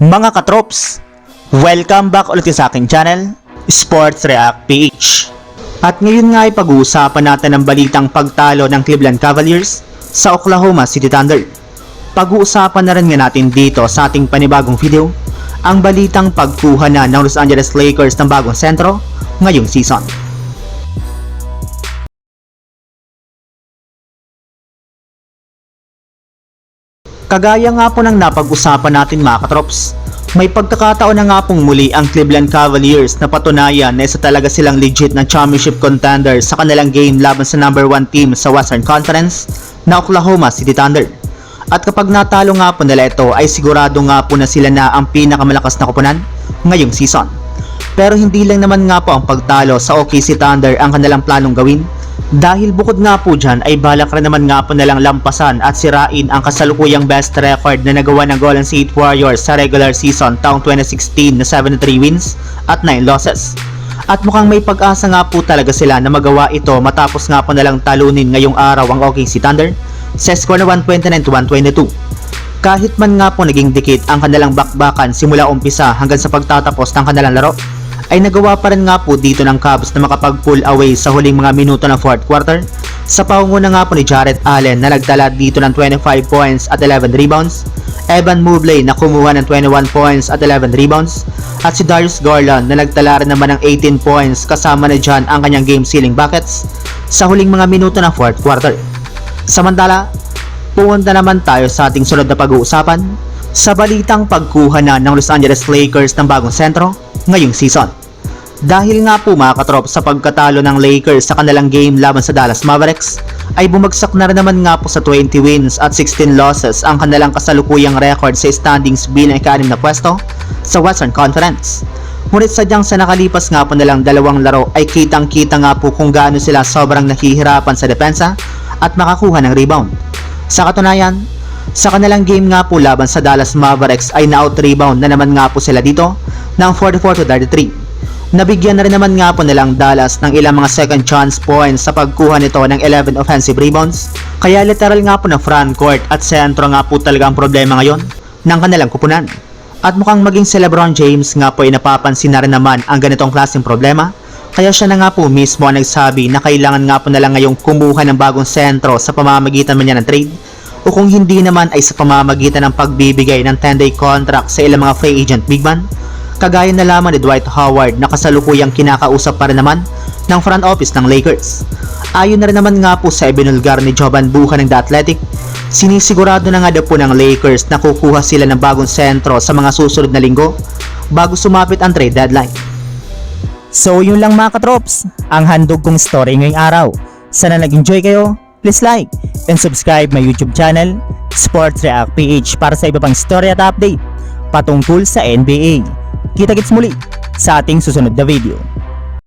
Mga katrops, welcome back ulit sa aking channel, Sports React PH. At ngayon nga ay pag-uusapan natin ang balitang pagtalo ng Cleveland Cavaliers sa Oklahoma City Thunder. Pag-uusapan na rin nga natin dito sa ating panibagong video ang balitang pagkuha na ng Los Angeles Lakers ng bagong sentro ngayong season. Kagaya nga po ng napag-usapan natin mga katrops, may pagkakataon na nga pong muli ang Cleveland Cavaliers na patunayan na isa talaga silang legit na championship contender sa kanilang game laban sa number 1 team sa Western Conference na Oklahoma City Thunder. At kapag natalo nga po nila ito ay sigurado nga po na sila na ang pinakamalakas na koponan ngayong season. Pero hindi lang naman nga po ang pagtalo sa OKC Thunder ang kanilang planong gawin, dahil bukod nga po dyan ay balak rin naman nga po nalang lampasan at sirain ang kasalukuyang best record na nagawa ng Golden State Warriors sa regular season taong 2016 na 73 wins at 9 losses. At mukhang may pag-asa nga po talaga sila na magawa ito matapos nga po nalang talunin ngayong araw ang OKC Thunder sa score na 129-122. Kahit man nga po naging dikit ang kanilang bakbakan simula umpisa hanggang sa pagtatapos ng kanilang laro, ay nagawa pa rin nga po dito ng Cavs na makapag-pull away sa huling mga minuto ng fourth quarter sa pangunguna nga po ni Jarrett Allen na nagtala dito ng 25 points at 11 rebounds, Evan Mobley na kumuha ng 21 points at 11 rebounds, at si Darius Garland na nagtala rin naman ng 18 points kasama na dyan ang kanyang game-sealing buckets sa huling mga minuto ng fourth quarter. Samantala, pumunta naman tayo sa ating sunod na pag-uusapan sa balitang pagkuha na ng Los Angeles Lakers ng bagong sentro ngayong season. Dahil nga po mga katrop sa pagkatalo ng Lakers sa kanilang game laban sa Dallas Mavericks, ay bumagsak na rin naman nga po sa 20 wins at 16 losses ang kanilang kasalukuyang record sa standings bilang ika-6 na pwesto sa Western Conference. Ngunit sadyang sa nakalipas nga po nilang dalawang laro ay kitang-kita nga po kung gaano sila sobrang nahihirapan sa depensa at makakuha ng rebound. Sa katunayan, sa kanilang game nga po laban sa Dallas Mavericks ay na-out-rebound na naman nga po sila dito ng 44-33. Nabigyan na rin naman nga po nilang Dallas ng ilang mga second chance points sa pagkuha nito ng 11 offensive rebounds, kaya literal nga po na front court at sentro nga po talaga ang problema ngayon ng kanilang kupunan. At mukhang maging si LeBron James nga po ay napapansin na rin naman ang ganitong klaseng problema, kaya siya na nga po mismo ang nagsabi na kailangan nga po nalang ngayong kumuha ng bagong sentro sa pamamagitan man niya ng trade, o kung hindi naman ay sa pamamagitan ng pagbibigay ng 10-day contract sa ilang mga free agent big man, kagaya na lamang ni Dwight Howard na kasalukuyang kinakausap pa rin naman ng front office ng Lakers. Ayon na rin naman nga po sa ibinulgar ni Jovan Bucha ng The Athletic, sinisigurado na nga daw po ng Lakers na kukuha sila ng bagong sentro sa mga susunod na linggo bago sumapit ang trade deadline. So yun lang mga katrops, ang handog kong story ngayong araw. Sana nag-enjoy kayo, please like and subscribe my YouTube channel, Sports React PH, para sa iba pang story at update patungkol sa NBA. Kita-kits muli sa ating susunod na video.